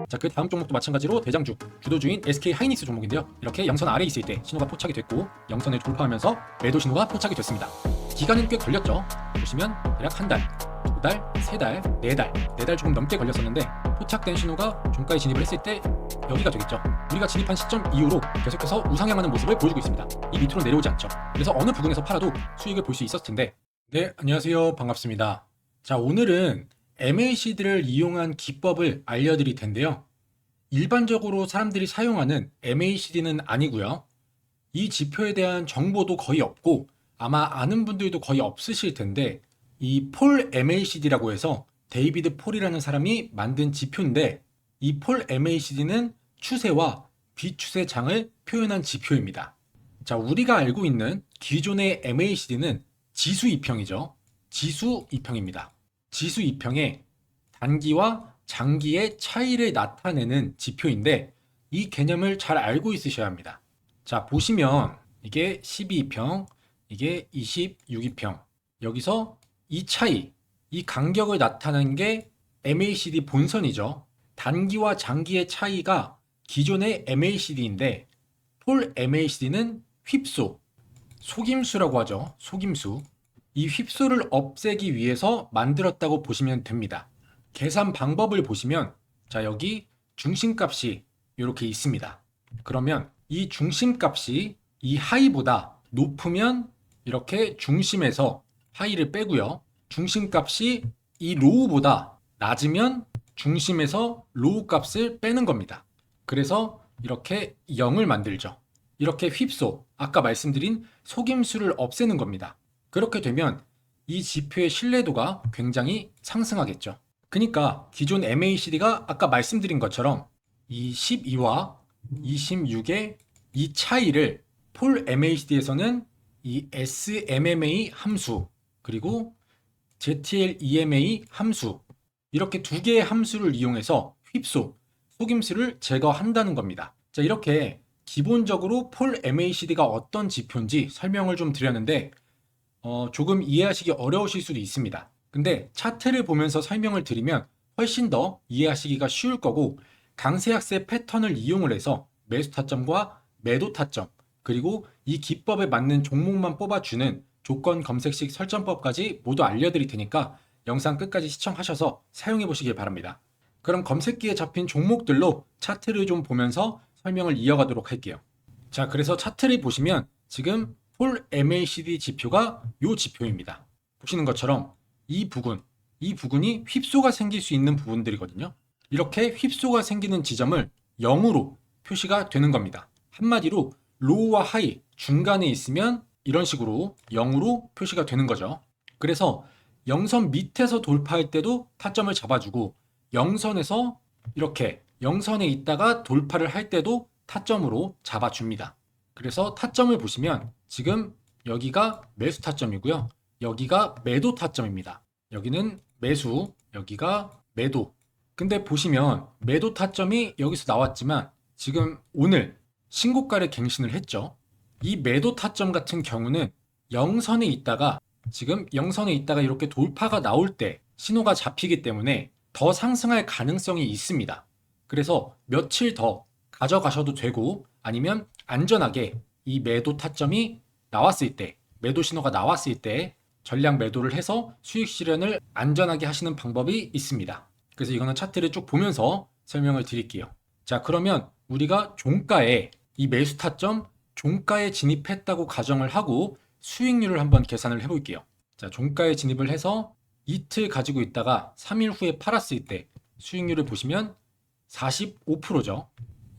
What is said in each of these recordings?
자, 그 다음 종목도 마찬가지로 대장주, 주도주인 SK 하이닉스 종목인데요. 이렇게 영선 아래에 있을 때 신호가 포착이 됐고 영선을 돌파하면서 매도 신호가 포착이 됐습니다. 기간은 꽤 걸렸죠. 보시면 대략 한 달, 두 달, 세 달, 네 달 조금 넘게 걸렸었는데 포착된 신호가 종가에 진입을 했을 때 여기가 되겠죠. 우리가 진입한 시점 이후로 계속해서 우상향하는 모습을 보여주고 있습니다. 이 밑으로 내려오지 않죠. 그래서 어느 부분에서 팔아도 수익을 볼 수 있었을 텐데. 네, 안녕하세요. 반갑습니다. 자, 오늘은 MACD를 이용한 기법을 알려드릴 텐데요. 일반적으로 사람들이 사용하는 MACD는 아니고요. 이 지표에 대한 정보도 거의 없고 아마 아는 분들도 거의 없으실 텐데, 이 폴 MACD라고 해서 데이비드 폴이라는 사람이 만든 지표인데, 이 폴 MACD는 추세와 비추세 장을 표현한 지표입니다. 자, 우리가 알고 있는 기존의 MACD는 지수 2평이죠. 지수 2평입니다. 지수 2평에 단기와 장기의 차이를 나타내는 지표인데, 이 개념을 잘 알고 있으셔야 합니다. 자, 보시면 이게 12평, 이게 26평. 여기서 이 차이, 이 간격을 나타내는 게 MACD 본선이죠. 단기와 장기의 차이가 기존의 MACD인데, 폴 MACD는 휩소, 속임수라고 하죠. 속임수. 이 휩소를 없애기 위해서 만들었다고 보시면 됩니다. 계산 방법을 보시면, 자, 여기 중심값이 이렇게 있습니다. 그러면 이 중심값이 이 하이보다 높으면 이렇게 중심에서 하이를 빼고요. 중심값이 이 로우보다 낮으면 중심에서 로우 값을 빼는 겁니다. 그래서 이렇게 0을 만들죠. 이렇게 휩소, 아까 말씀드린 속임수를 없애는 겁니다. 그렇게 되면 이 지표의 신뢰도가 굉장히 상승하겠죠. 그러니까 기존 MACD가 아까 말씀드린 것처럼 이 12와 26의 이 차이를 폴 MACD에서는 이 SMMA 함수 그리고 ZLEMA 함수, 이렇게 두 개의 함수를 이용해서 휩소, 속임수를 제거한다는 겁니다. 자, 이렇게 기본적으로 폴 MACD가 어떤 지표인지 설명을 좀 드렸는데 조금 이해하시기 어려우실 수도 있습니다. 근데 차트를 보면서 설명을 드리면 훨씬 더 이해하시기가 쉬울 거고, 강세약세 패턴을 이용을 해서 매수 타점과 매도 타점, 그리고 이 기법에 맞는 종목만 뽑아주는 조건 검색식 설정법까지 모두 알려드릴 테니까 영상 끝까지 시청하셔서 사용해 보시길 바랍니다. 그럼 검색기에 잡힌 종목들로 차트를 좀 보면서 설명을 이어가도록 할게요. 자, 그래서 차트를 보시면 지금 폴 MACD 지표가 이 지표입니다. 보시는 것처럼 이 부분이 휩소가 생길 수 있는 부분들이거든요. 이렇게 휩소가 생기는 지점을 0으로 표시가 되는 겁니다. 한마디로 로우와 하이 중간에 있으면 이런 식으로 0으로 표시가 되는 거죠. 그래서 영선 밑에서 돌파할 때도 타점을 잡아주고, 영선에서 이렇게 영선에 있다가 돌파를 할 때도 타점으로 잡아줍니다. 그래서 타점을 보시면 지금 여기가 매수 타점이고요. 여기가 매도 타점입니다. 여기는 매수, 여기가 매도. 근데 보시면 매도 타점이 여기서 나왔지만 지금 오늘 신고가를 갱신을 했죠. 이 매도 타점 같은 경우는 영선에 있다가, 지금 영선에 있다가 이렇게 돌파가 나올 때 신호가 잡히기 때문에 더 상승할 가능성이 있습니다. 그래서 며칠 더 가져가셔도 되고, 아니면 안전하게 이 매도 타점이 나왔을 때, 매도 신호가 나왔을 때 전량 매도를 해서 수익 실현을 안전하게 하시는 방법이 있습니다. 그래서 이거는 차트를 쭉 보면서 설명을 드릴게요. 자, 그러면 우리가 종가에 이 매수 타점, 종가에 진입했다고 가정을 하고 수익률을 한번 계산을 해볼게요. 자, 종가에 진입을 해서 이틀 가지고 있다가 3일 후에 팔았을 때 수익률을 보시면 45%죠.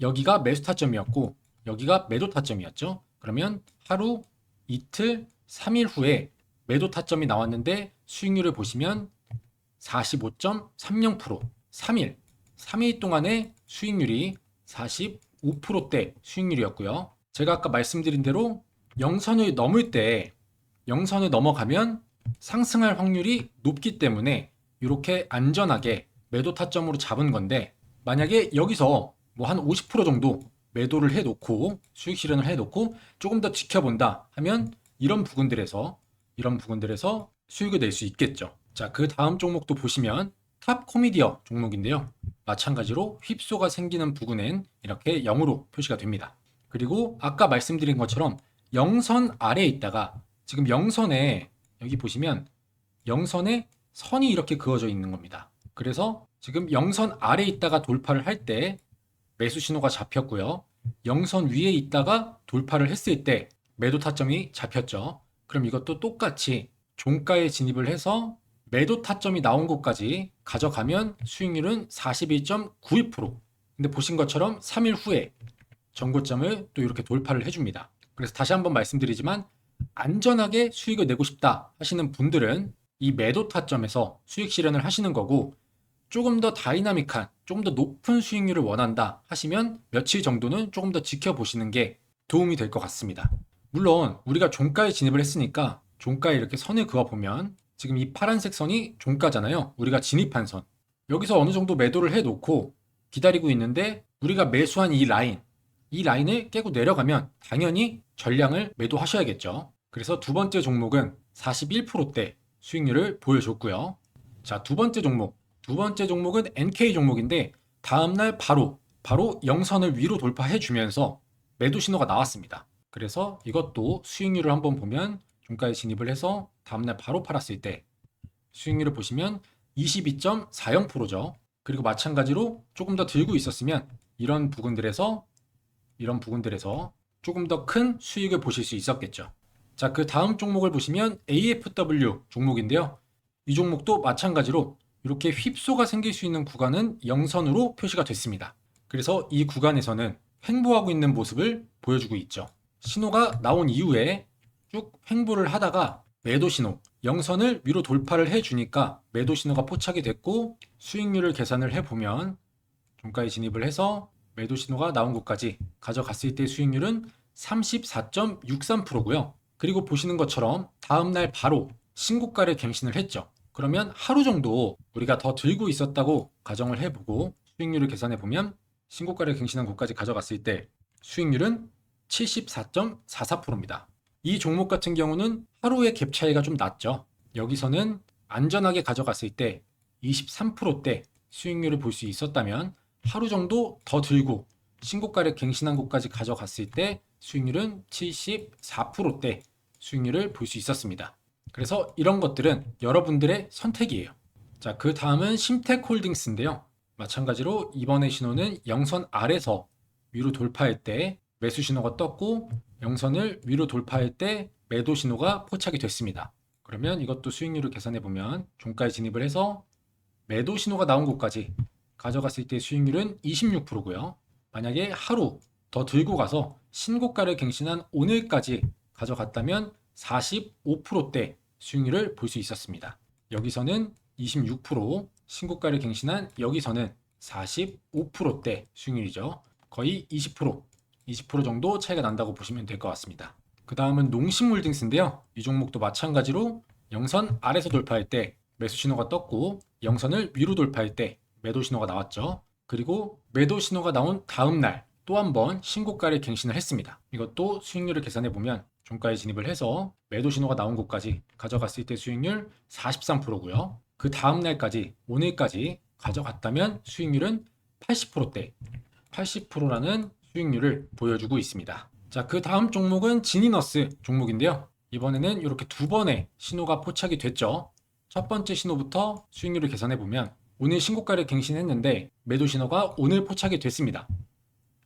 여기가 매수 타점이었고 여기가 매도 타점이었죠. 그러면 하루, 이틀, 3일 후에 매도 타점이 나왔는데 수익률을 보시면 45.30%, 3일 동안의 수익률이 45%대 수익률이었고요. 제가 아까 말씀드린 대로 영선을 넘을 때, 영선을 넘어가면 상승할 확률이 높기 때문에 이렇게 안전하게 매도 타점으로 잡은 건데, 만약에 여기서 뭐 한 50% 정도 매도를 해놓고 수익 실현을 해놓고 조금 더 지켜본다 하면 이런 부분들에서 수익을 낼 수 있겠죠. 자, 그 다음 종목도 보시면 탑 코미디어 종목인데요. 마찬가지로 휩소가 생기는 부근엔 이렇게 0으로 표시가 됩니다. 그리고 아까 말씀드린 것처럼 영선 아래에 있다가 지금 영선에 여기 보시면 영선에 선이 이렇게 그어져 있는 겁니다. 그래서 지금 영선 아래에 있다가 돌파를 할 때 매수 신호가 잡혔고요. 영선 위에 있다가 돌파를 했을 때 매도 타점이 잡혔죠. 그럼 이것도 똑같이 종가에 진입을 해서 매도 타점이 나온 곳까지 가져가면 수익률은 41.92%. 근데 보신 것처럼 3일 후에 전고점을 또 이렇게 돌파를 해줍니다. 그래서 다시 한번 말씀드리지만 안전하게 수익을 내고 싶다 하시는 분들은 이 매도 타점에서 수익 실현을 하시는 거고, 조금 더 다이나믹한, 조금 더 높은 수익률을 원한다 하시면 며칠 정도는 조금 더 지켜보시는 게 도움이 될 것 같습니다. 물론 우리가 종가에 진입을 했으니까 종가에 이렇게 선을 그어보면 지금 이 파란색 선이 종가잖아요. 우리가 진입한 선. 여기서 어느 정도 매도를 해놓고 기다리고 있는데 우리가 매수한 이 라인을 깨고 내려가면 당연히 전량을 매도하셔야겠죠. 그래서 두 번째 종목은 41%대 수익률을 보여줬고요. 자, 두 번째 종목은 NK 종목인데 다음날 바로 영선을 위로 돌파해 주면서 매도 신호가 나왔습니다. 그래서 이것도 수익률을 한번 보면 종가에 진입을 해서 다음날 바로 팔았을 때 수익률을 보시면 22.40%죠. 그리고 마찬가지로 조금 더 들고 있었으면 이런 부분들에서 조금 더 큰 수익을 보실 수 있었겠죠. 자, 그 다음 종목을 보시면 AFW 종목인데요. 이 종목도 마찬가지로 이렇게 휩소가 생길 수 있는 구간은 영선으로 표시가 됐습니다. 그래서 이 구간에서는 횡보하고 있는 모습을 보여주고 있죠. 신호가 나온 이후에 쭉 횡보를 하다가 매도 신호, 영선을 위로 돌파를 해주니까 매도 신호가 포착이 됐고, 수익률을 계산을 해보면 종가에 진입을 해서 매도 신호가 나온 곳까지 가져갔을 때 수익률은 34.63%고요. 그리고 보시는 것처럼 다음날 바로 신고가를 갱신을 했죠. 그러면 하루 정도 우리가 더 들고 있었다고 가정을 해보고 수익률을 계산해보면 신고가를 갱신한 곳까지 가져갔을 때 수익률은 74.44%입니다. 이 종목 같은 경우는 하루의 갭 차이가 좀 낮죠. 여기서는 안전하게 가져갔을 때 23%대 수익률을 볼 수 있었다면 하루 정도 더 들고 신고가를 갱신한 곳까지 가져갔을 때 수익률은 74%대 수익률을 볼 수 있었습니다. 그래서 이런 것들은 여러분들의 선택이에요. 자, 그 다음은 심텍홀딩스인데요. 마찬가지로 이번의 신호는 영선 아래서 위로 돌파할 때 매수 신호가 떴고, 영선을 위로 돌파할 때 매도 신호가 포착이 됐습니다. 그러면 이것도 수익률을 계산해 보면 종가에 진입을 해서 매도 신호가 나온 곳까지 가져갔을 때 수익률은 26%고요. 만약에 하루 더 들고 가서 신고가를 갱신한 오늘까지 가져갔다면 45%대 수익률을 볼 수 있었습니다. 여기서는 26%, 신고가를 갱신한 여기서는 45%대 수익률이죠. 거의 20% 정도 차이가 난다고 보시면 될 것 같습니다. 그 다음은 농심홀딩스인데요. 이 종목도 마찬가지로 영선 아래서 돌파할 때 매수 신호가 떴고, 영선을 위로 돌파할 때 매도 신호가 나왔죠. 그리고 매도 신호가 나온 다음 날 또 한 번 신고가를 갱신을 했습니다. 이것도 수익률을 계산해 보면 종가에 진입을 해서 매도 신호가 나온 곳까지 가져갔을 때 수익률 43%고요. 그 다음 날까지 오늘까지 가져갔다면 수익률은 80%대, 80%라는 수익률을 보여주고 있습니다. 자, 그 다음 종목은 지니너스 종목인데요. 이번에는 이렇게 두 번의 신호가 포착이 됐죠. 첫 번째 신호부터 수익률을 계산해 보면 오늘 신고가를 갱신했는데 매도 신호가 오늘 포착이 됐습니다.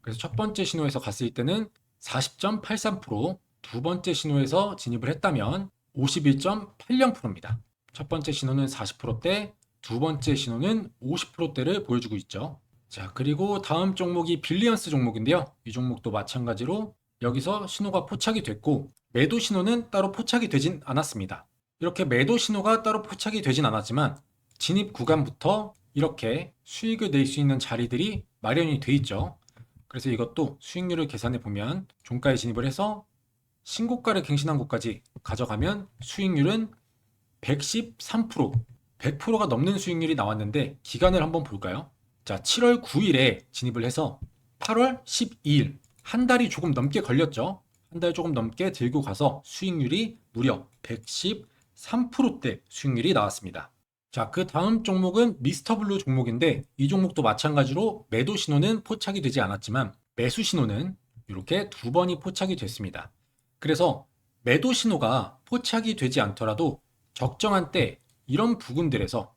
그래서 첫 번째 신호에서 갔을 때는 40.83%, 두 번째 신호에서 진입을 했다면 51.80%입니다. 첫 번째 신호는 40%대, 두 번째 신호는 50%대를 보여주고 있죠. 자, 그리고 다음 종목이 빌리언스 종목인데요. 이 종목도 마찬가지로 여기서 신호가 포착이 됐고, 매도 신호는 따로 포착이 되진 않았습니다. 이렇게 매도 신호가 따로 포착이 되진 않았지만 진입 구간부터 이렇게 수익을 낼 수 있는 자리들이 마련이 돼 있죠. 그래서 이것도 수익률을 계산해 보면 종가에 진입을 해서 신고가를 갱신한 곳까지 가져가면 수익률은 113%, 100%가 넘는 수익률이 나왔는데 기간을 한번 볼까요? 자, 7월 9일에 진입을 해서 8월 12일, 한 달이 조금 넘게 걸렸죠. 한 달 조금 넘게 들고 가서 수익률이 무려 113%대 수익률이 나왔습니다. 자, 그 다음 종목은 미스터 블루 종목인데 이 종목도 마찬가지로 매도 신호는 포착이 되지 않았지만 매수 신호는 이렇게 두 번이 포착이 됐습니다. 그래서 매도 신호가 포착이 되지 않더라도 적정한 때 이런 부분들에서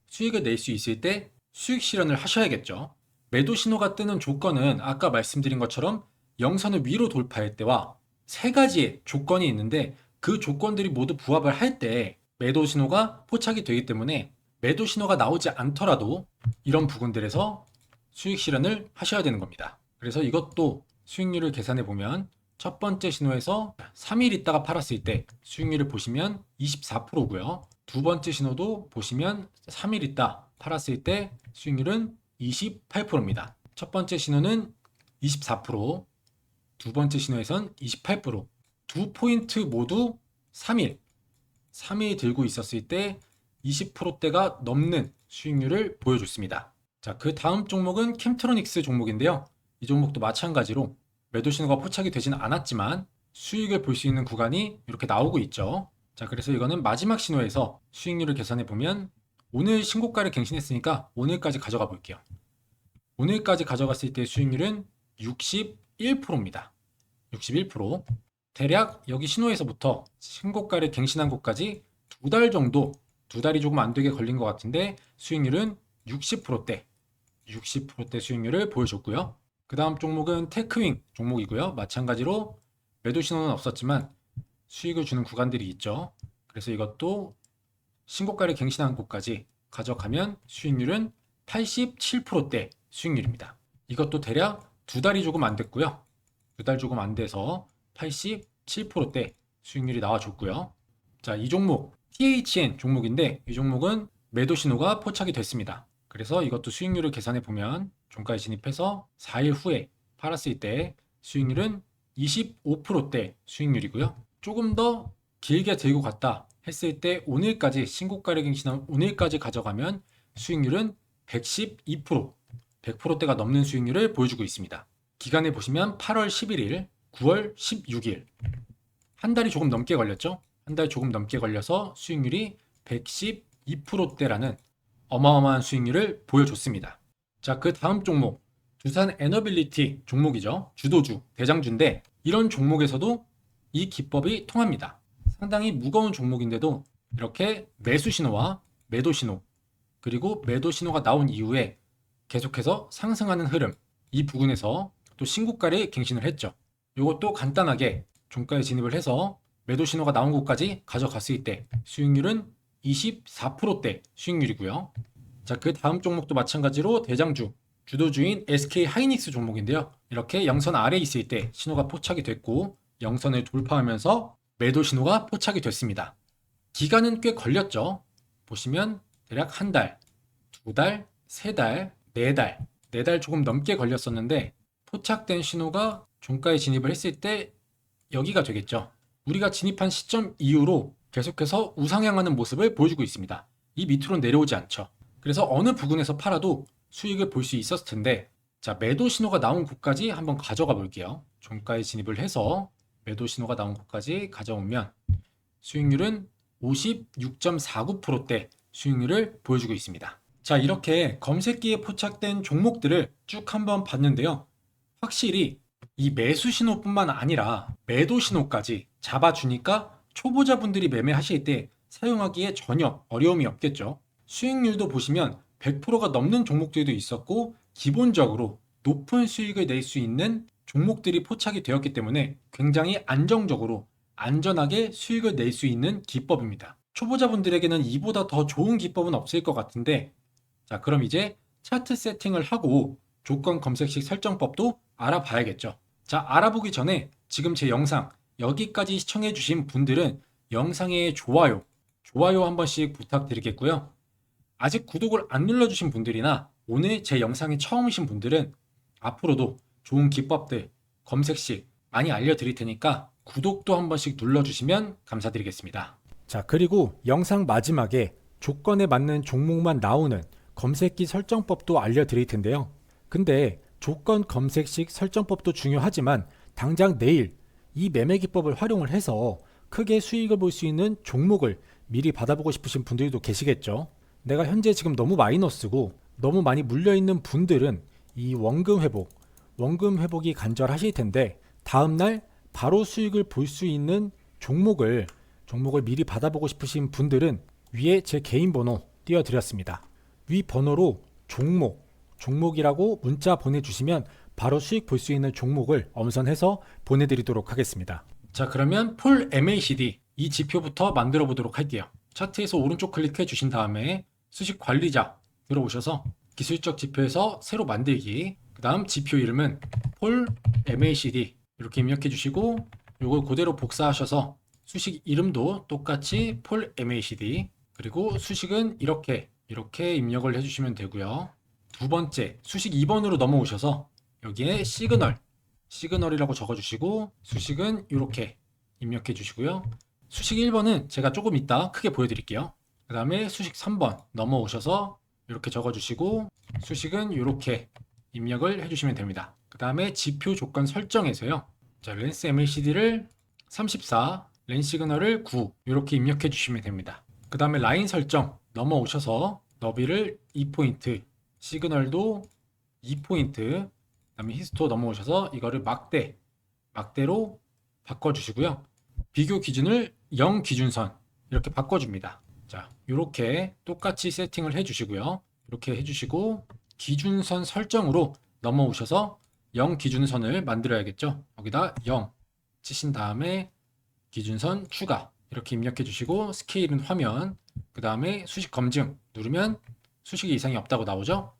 수익을 낼 수 있을 때 수익 실현을 하셔야겠죠. 매도 신호가 뜨는 조건은 아까 말씀드린 것처럼 영선을 위로 돌파할 때와 세 가지의 조건이 있는데 그 조건들이 모두 부합을 할 때 매도 신호가 포착이 되기 때문에 매도 신호가 나오지 않더라도 이런 부분들에서 수익 실현을 하셔야 되는 겁니다. 그래서 이것도 수익률을 계산해 보면 첫 번째 신호에서 3일 있다가 팔았을 때 수익률을 보시면 24%고요. 두 번째 신호도 보시면 3일 있다 팔았을 때 수익률은 28%입니다. 첫 번째 신호는 24%, 두 번째 신호에선 28%. 두 포인트 모두 3일 들고 있었을 때 20%대가 넘는 수익률을 보여줬습니다. 자, 그 다음 종목은 캠트로닉스 종목인데요. 이 종목도 마찬가지로 매도 신호가 포착이 되지는 않았지만 수익을 볼 수 있는 구간이 이렇게 나오고 있죠. 자, 그래서 이거는 마지막 신호에서 수익률을 계산해 보면 오늘 신고가를 갱신했으니까 오늘까지 가져가 볼게요. 오늘까지 가져갔을 때 수익률은 61%입니다. 61%. 대략 여기 신호에서부터 신고가를 갱신한 곳까지 두 달이 조금 안 되게 걸린 것 같은데 수익률은 60%대 수익률을 보여줬고요. 그 다음 종목은 테크윙 종목이고요. 마찬가지로 매도 신호는 없었지만 수익을 주는 구간들이 있죠. 그래서 이것도 신고가를 갱신한 곳까지 가져가면 수익률은 87%대 수익률입니다. 이것도 대략 두 달이 조금 안 됐고요. 두 달 조금 안 돼서 87%대 수익률이 나와줬고요. 자, 이 종목 THN 종목인데 이 종목은 매도 신호가 포착이 됐습니다. 그래서 이것도 수익률을 계산해 보면 종가에 진입해서 4일 후에 팔았을 때 수익률은 25%대 수익률이고요. 조금 더 길게 들고 갔다 했을 때 오늘까지 신고가를 갱신한 오늘까지 가져가면 수익률은 112%, 100%대가 넘는 수익률을 보여주고 있습니다. 기간에 보시면 8월 11일, 9월 16일 한 달이 조금 넘게 걸렸죠. 한 달 조금 넘게 걸려서 수익률이 112%대라는 어마어마한 수익률을 보여줬습니다. 자, 그 다음 종목 두산 에너빌리티 종목이죠. 주도주, 대장주인데 이런 종목에서도 이 기법이 통합니다. 상당히 무거운 종목인데도 이렇게 매수 신호와 매도 신호 그리고 매도 신호가 나온 이후에 계속해서 상승하는 흐름, 이 부분에서 또 신고가를 갱신을 했죠. 이것도 간단하게 종가에 진입을 해서 매도 신호가 나온 곳까지 가져갔을 때 수익률은 24%대 수익률이고요. 자, 그 다음 종목도 마찬가지로 대장주, 주도주인 SK 하이닉스 종목인데요. 이렇게 영선 아래에 있을 때 신호가 포착이 됐고 영선을 돌파하면서 매도 신호가 포착이 됐습니다. 기간은 꽤 걸렸죠. 보시면 대략 한 달, 두 달, 세 달, 네 달 조금 넘게 걸렸었는데 포착된 신호가 종가에 진입을 했을 때 여기가 되겠죠. 우리가 진입한 시점 이후로 계속해서 우상향하는 모습을 보여주고 있습니다. 이 밑으로 내려오지 않죠. 그래서 어느 부분에서 팔아도 수익을 볼 수 있었을 텐데 자, 매도 신호가 나온 곳까지 한번 가져가 볼게요. 종가에 진입을 해서 매도 신호가 나온 곳까지 가져오면 수익률은 56.49%대 수익률을 보여주고 있습니다. 자, 이렇게 검색기에 포착된 종목들을 쭉 한번 봤는데요. 확실히 이 매수 신호뿐만 아니라 매도 신호까지 잡아주니까 초보자분들이 매매하실 때 사용하기에 전혀 어려움이 없겠죠. 수익률도 보시면 100%가 넘는 종목들도 있었고 기본적으로 높은 수익을 낼 수 있는 종목들이 포착이 되었기 때문에 굉장히 안정적으로 안전하게 수익을 낼 수 있는 기법입니다. 초보자분들에게는 이보다 더 좋은 기법은 없을 것 같은데 자, 그럼 이제 차트 세팅을 하고 조건 검색식 설정법도 알아봐야겠죠. 자, 알아보기 전에 지금 제 영상 여기까지 시청해 주신 분들은 영상에 좋아요 한 번씩 부탁드리겠고요. 아직 구독을 안 눌러주신 분들이나 오늘 제 영상이 처음이신 분들은 앞으로도 좋은 기법들, 검색식 많이 알려드릴 테니까 구독도 한 번씩 눌러주시면 감사드리겠습니다. 자, 그리고 영상 마지막에 조건에 맞는 종목만 나오는 검색기 설정법도 알려드릴 텐데요. 근데 조건 검색식 설정법도 중요하지만 당장 내일 이 매매 기법을 활용을 해서 크게 수익을 볼 수 있는 종목을 미리 받아보고 싶으신 분들도 계시겠죠. 내가 현재 지금 너무 마이너스고 너무 많이 물려있는 분들은 이 원금 회복이 간절하실 텐데 다음날 바로 수익을 볼 수 있는 종목을 미리 받아보고 싶으신 분들은 위에 제 개인 번호 띄워드렸습니다. 위 번호로 종목이라고 문자 보내주시면 바로 수익 볼 수 있는 종목을 엄선해서 보내드리도록 하겠습니다. 자, 그러면 폴 MACD 이 지표부터 만들어 보도록 할게요. 차트에서 오른쪽 클릭해 주신 다음에 수식 관리자 들어오셔서 기술적 지표에서 새로 만들기, 그 다음 지표 이름은 폴 MACD 이렇게 입력해 주시고 요걸 그대로 복사하셔서 수식 이름도 똑같이 폴 MACD, 그리고 수식은 이렇게 입력을 해주시면 되고요. 두 번째 수식 2번으로 넘어오셔서 여기에 시그널이라고 적어주시고 수식은 이렇게 입력해 주시고요. 수식 1번은 제가 조금 이따 크게 보여드릴게요. 그 다음에 수식 3번 넘어오셔서 이렇게 적어주시고 수식은 이렇게 입력을 해주시면 됩니다. 그 다음에 지표 조건 설정에서요. 자, 렌스 MACD를 34, 렌 시그널을 9 이렇게 입력해 주시면 됩니다. 그 다음에 라인 설정 넘어오셔서 너비를 2포인트, 시그널도 2포인트, 그 다음에 히스토 넘어오셔서 이거를 막대로 바꿔주시고요. 비교 기준을 0 기준선 이렇게 바꿔줍니다. 자, 이렇게 똑같이 세팅을 해주시고요. 이렇게 해주시고 기준선 설정으로 넘어오셔서 0 기준선을 만들어야겠죠. 여기다 0 치신 다음에 기준선 추가 이렇게 입력해 주시고 스케일은 화면, 그 다음에 수식 검증 누르면 수식이 이상이 없다고 나오죠.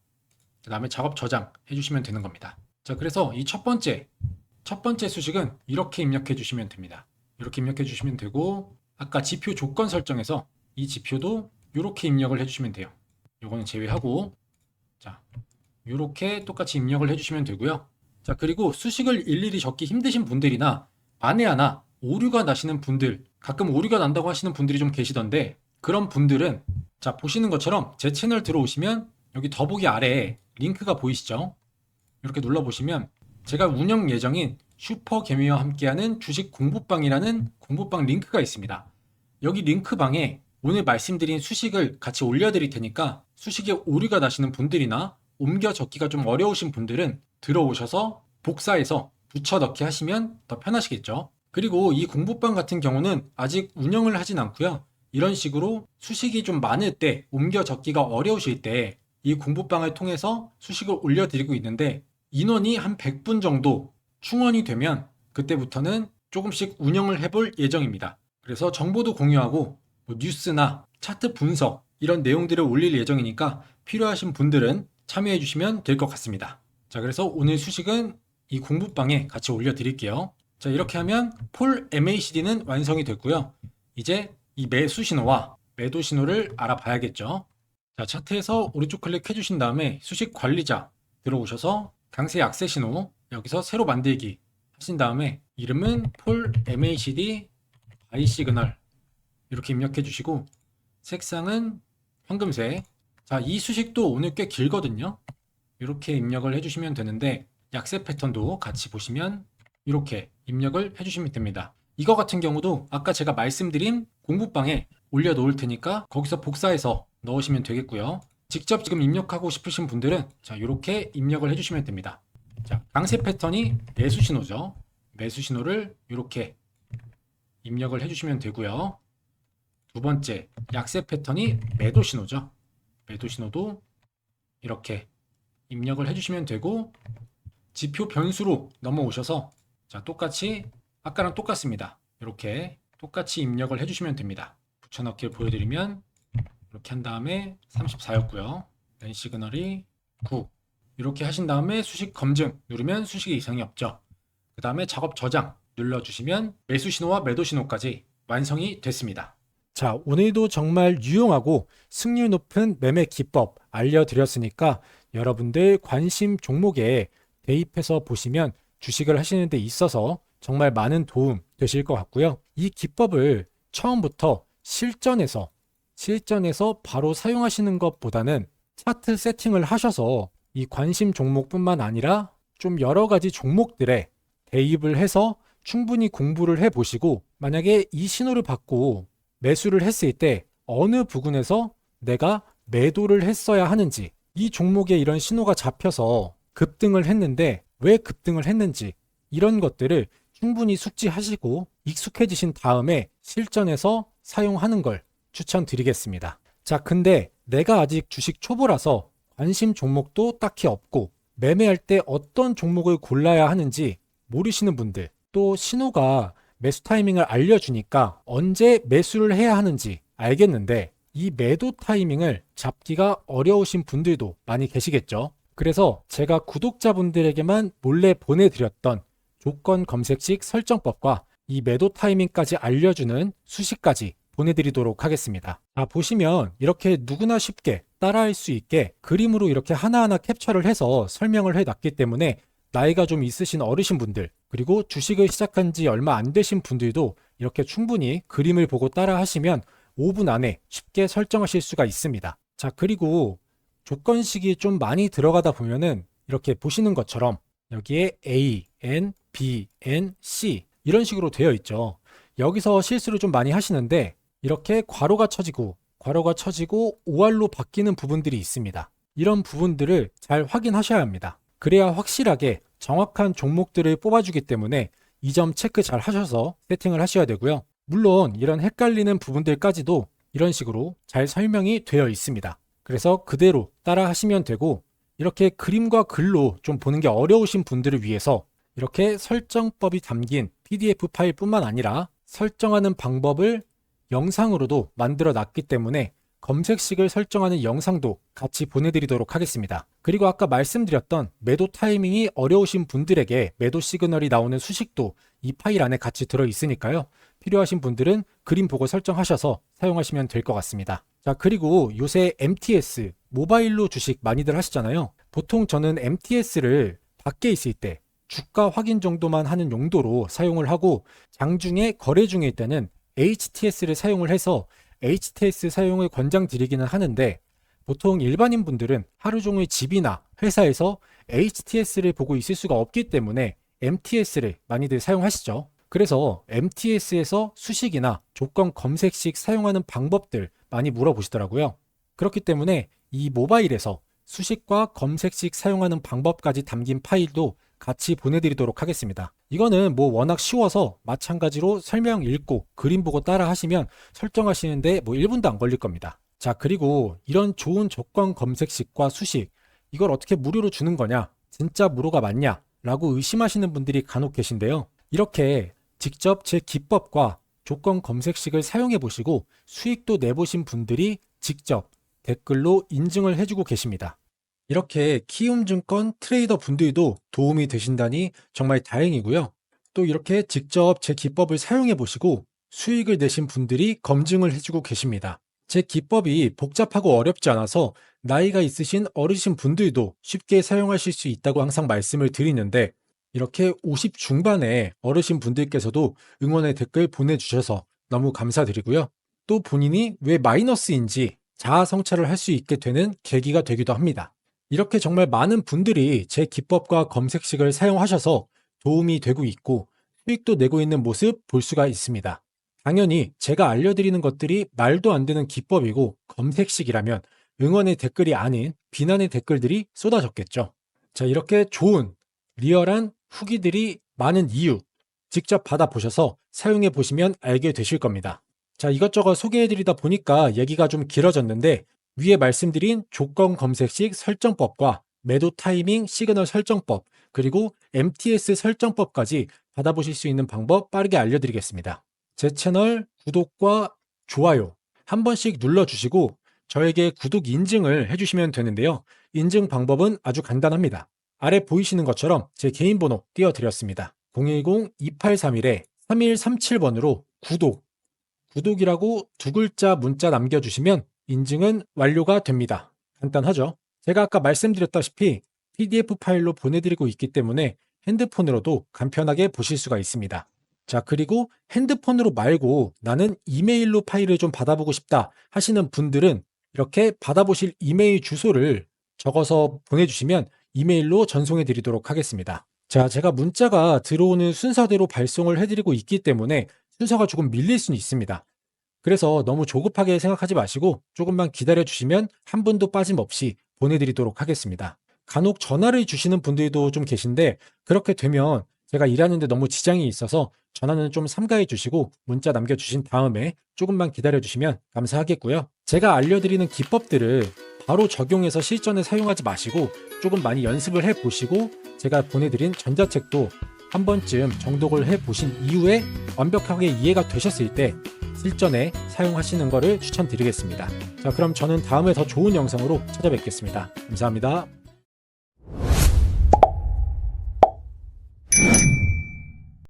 그 다음에 작업 저장 해주시면 되는 겁니다. 자, 그래서 이 첫 번째 수식은 이렇게 입력해 주시면 됩니다. 이렇게 입력해 주시면 되고, 아까 지표 조건 설정에서 이 지표도 이렇게 입력을 해주시면 돼요. 요거는 제외하고, 자, 이렇게 똑같이 입력을 해주시면 되고요. 자, 그리고 수식을 일일이 적기 힘드신 분들이나 만에 하나 오류가 나시는 분들, 가끔 오류가 난다고 하시는 분들이 좀 계시던데, 그런 분들은 자, 보시는 것처럼 제 채널 들어오시면 여기 더보기 아래에 링크가 보이시죠? 이렇게 눌러보시면 제가 운영 예정인 슈퍼개미와 함께하는 주식 공부방이라는 공부방 링크가 있습니다. 여기 링크방에 오늘 말씀드린 수식을 같이 올려드릴 테니까 수식에 오류가 나시는 분들이나 옮겨 적기가 좀 어려우신 분들은 들어오셔서 복사해서 붙여 넣기 하시면 더 편하시겠죠. 그리고 이 공부방 같은 경우는 아직 운영을 하진 않고요. 이런 식으로 수식이 좀 많을 때, 옮겨 적기가 어려우실 때 이 공부방을 통해서 수식을 올려드리고 있는데, 인원이 한 100분 정도 충원이 되면 그때부터는 조금씩 운영을 해볼 예정입니다. 그래서 정보도 공유하고 뉴스나 차트 분석 이런 내용들을 올릴 예정이니까 필요하신 분들은 참여해 주시면 될 것 같습니다. 자, 그래서 오늘 수식은 이 공부방에 같이 올려드릴게요. 자, 이렇게 하면 폴 MACD는 완성이 됐고요. 이제 이 매수 신호와 매도 신호를 알아봐야겠죠. 자, 차트에서 오른쪽 클릭해 주신 다음에 수식 관리자 들어오셔서 강세 약세 신호 여기서 새로 만들기 하신 다음에 이름은 폴 MACD 바이 시그널 이렇게 입력해 주시고 색상은 황금색. 자, 이 수식도 오늘 꽤 길거든요. 이렇게 입력을 해주시면 되는데 약세 패턴도 같이 보시면 이렇게 입력을 해주시면 됩니다. 이거 같은 경우도 아까 제가 말씀드린 공부방에 올려놓을 테니까 거기서 복사해서 넣으시면 되겠고요. 직접 지금 입력하고 싶으신 분들은 자, 이렇게 입력을 해주시면 됩니다. 자, 강세 패턴이 매수 신호죠. 매수 신호를 이렇게 입력을 해주시면 되고요. 두 번째, 약세 패턴이 매도 신호죠. 매도 신호도 이렇게 입력을 해주시면 되고, 지표 변수로 넘어오셔서 자, 똑같이 아까랑 똑같습니다. 이렇게 똑같이 입력을 해주시면 됩니다. 붙여넣기를 보여드리면 이렇게 한 다음에 34였고요. 렌 시그널이 9 이렇게 하신 다음에 수식 검증 누르면 수식이 이상이 없죠. 그 다음에 작업 저장 눌러주시면 매수 신호와 매도 신호까지 완성이 됐습니다. 자, 오늘도 정말 유용하고 승률 높은 매매 기법 알려드렸으니까 여러분들 관심 종목에 대입해서 보시면 주식을 하시는 데 있어서 정말 많은 도움 되실 것 같고요. 이 기법을 처음부터 실전에서 바로 사용하시는 것보다는 차트 세팅을 하셔서 이 관심 종목뿐만 아니라 좀 여러 가지 종목들에 대입을 해서 충분히 공부를 해보시고 만약에 이 신호를 받고 매수를 했을 때 어느 부근에서 내가 매도를 했어야 하는지, 이 종목에 이런 신호가 잡혀서 급등을 했는데 왜 급등을 했는지, 이런 것들을 충분히 숙지하시고 익숙해지신 다음에 실전에서 사용하는 걸 추천드리겠습니다. 자, 근데 내가 아직 주식 초보라서 관심 종목도 딱히 없고 매매할 때 어떤 종목을 골라야 하는지 모르시는 분들, 또 신호가 매수 타이밍을 알려주니까 언제 매수를 해야 하는지 알겠는데 이 매도 타이밍을 잡기가 어려우신 분들도 많이 계시겠죠. 그래서 제가 구독자분들에게만 몰래 보내드렸던 조건 검색식 설정법과 이 매도 타이밍까지 알려주는 수식까지 보내드리도록 하겠습니다. 보시면 이렇게 누구나 쉽게 따라할 수 있게 그림으로 이렇게 하나하나 캡처를 해서 설명을 해놨기 때문에 나이가 좀 있으신 어르신분들, 그리고 주식을 시작한 지 얼마 안 되신 분들도 이렇게 충분히 그림을 보고 따라 하시면 5분 안에 쉽게 설정하실 수가 있습니다. 자, 그리고 조건식이 좀 많이 들어가다 보면은 이렇게 보시는 것처럼 여기에 A, N, B, N, C 이런 식으로 되어 있죠. 여기서 실수를 좀 많이 하시는데 이렇게 괄호가 쳐지고 OR로 바뀌는 부분들이 있습니다. 이런 부분들을 잘 확인하셔야 합니다. 그래야 확실하게 정확한 종목들을 뽑아주기 때문에 이 점 체크 잘 하셔서 세팅을 하셔야 되고요. 물론 이런 헷갈리는 부분들까지도 이런 식으로 잘 설명이 되어 있습니다. 그래서 그대로 따라 하시면 되고, 이렇게 그림과 글로 좀 보는 게 어려우신 분들을 위해서 이렇게 설정법이 담긴 PDF 파일뿐만 아니라 설정하는 방법을 영상으로도 만들어 놨기 때문에 검색식을 설정하는 영상도 같이 보내드리도록 하겠습니다. 그리고 아까 말씀드렸던 매도 타이밍이 어려우신 분들에게 매도 시그널이 나오는 수식도 이 파일 안에 같이 들어있으니까요. 필요하신 분들은 그림 보고 설정하셔서 사용하시면 될 것 같습니다. 자, 그리고 요새 MTS, 모바일로 주식 많이들 하시잖아요. 보통 저는 MTS를 밖에 있을 때 주가 확인 정도만 하는 용도로 사용을 하고, 장중에 거래 중일 때는 HTS를 사용을 해서 HTS 사용을 권장드리기는 하는데, 보통 일반인 분들은 하루 종일 집이나 회사에서 HTS를 보고 있을 수가 없기 때문에 MTS를 많이들 사용하시죠. 그래서 MTS에서 수식이나 조건 검색식 사용하는 방법들 많이 물어보시더라고요. 그렇기 때문에 이 모바일에서 수식과 검색식 사용하는 방법까지 담긴 파일도 같이 보내드리도록 하겠습니다. 이거는 워낙 쉬워서 마찬가지로 설명 읽고 그림 보고 따라 하시면 설정하시는데 1분도 안 걸릴 겁니다. 자, 그리고 이런 좋은 조건 검색식과 수식, 이걸 어떻게 무료로 주는 거냐, 진짜 무료가 맞냐 라고 의심하시는 분들이 간혹 계신데요. 이렇게 직접 제 기법과 조건 검색식을 사용해 보시고 수익도 내보신 분들이 직접 댓글로 인증을 해주고 계십니다. 이렇게 키움증권 트레이더 분들도 도움이 되신다니 정말 다행이고요. 또 이렇게 직접 제 기법을 사용해 보시고 수익을 내신 분들이 검증을 해주고 계십니다. 제 기법이 복잡하고 어렵지 않아서 나이가 있으신 어르신 분들도 쉽게 사용하실 수 있다고 항상 말씀을 드리는데, 이렇게 50 중반의 어르신 분들께서도 응원의 댓글 보내주셔서 너무 감사드리고요. 또 본인이 왜 마이너스인지 자아 성찰을 할 수 있게 되는 계기가 되기도 합니다. 이렇게 정말 많은 분들이 제 기법과 검색식을 사용하셔서 도움이 되고 있고 수익도 내고 있는 모습 볼 수가 있습니다. 당연히 제가 알려드리는 것들이 말도 안 되는 기법이고 검색식이라면 응원의 댓글이 아닌 비난의 댓글들이 쏟아졌겠죠. 자, 이렇게 좋은 리얼한 후기들이 많은 이유 직접 받아보셔서 사용해 보시면 알게 되실 겁니다. 자, 이것저것 소개해드리다 보니까 얘기가 좀 길어졌는데, 위에 말씀드린 조건 검색식 설정법과 매도 타이밍 시그널 설정법, 그리고 MTS 설정법까지 받아보실 수 있는 방법 빠르게 알려드리겠습니다. 제 채널 구독과 좋아요 한 번씩 눌러주시고 저에게 구독 인증을 해주시면 되는데요. 인증 방법은 아주 간단합니다. 아래 보이시는 것처럼 제 개인 번호 띄워드렸습니다. 010-2831-3137번으로 구독이라고 두 글자 문자 남겨주시면 인증은 완료가 됩니다. 간단하죠? 제가 아까 말씀드렸다시피 PDF 파일로 보내드리고 있기 때문에 핸드폰으로도 간편하게 보실 수가 있습니다. 자, 그리고 핸드폰으로 말고 나는 이메일로 파일을 좀 받아보고 싶다 하시는 분들은 이렇게 받아보실 이메일 주소를 적어서 보내주시면 이메일로 전송해 드리도록 하겠습니다. 자, 제가 문자가 들어오는 순서대로 발송을 해드리고 있기 때문에 순서가 조금 밀릴 수는 있습니다. 그래서 너무 조급하게 생각하지 마시고 조금만 기다려 주시면 한 분도 빠짐없이 보내드리도록 하겠습니다. 간혹 전화를 주시는 분들도 좀 계신데 그렇게 되면 제가 일하는데 너무 지장이 있어서 전화는 좀 삼가해 주시고 문자 남겨주신 다음에 조금만 기다려 주시면 감사하겠고요. 제가 알려드리는 기법들을 바로 적용해서 실전에 사용하지 마시고 조금 많이 연습을 해 보시고 제가 보내드린 전자책도 한 번쯤 정독을 해 보신 이후에 완벽하게 이해가 되셨을 때 실전에 사용하시는 것을 추천드리겠습니다. 자, 그럼 저는 다음에 더 좋은 영상으로 찾아뵙겠습니다. 감사합니다.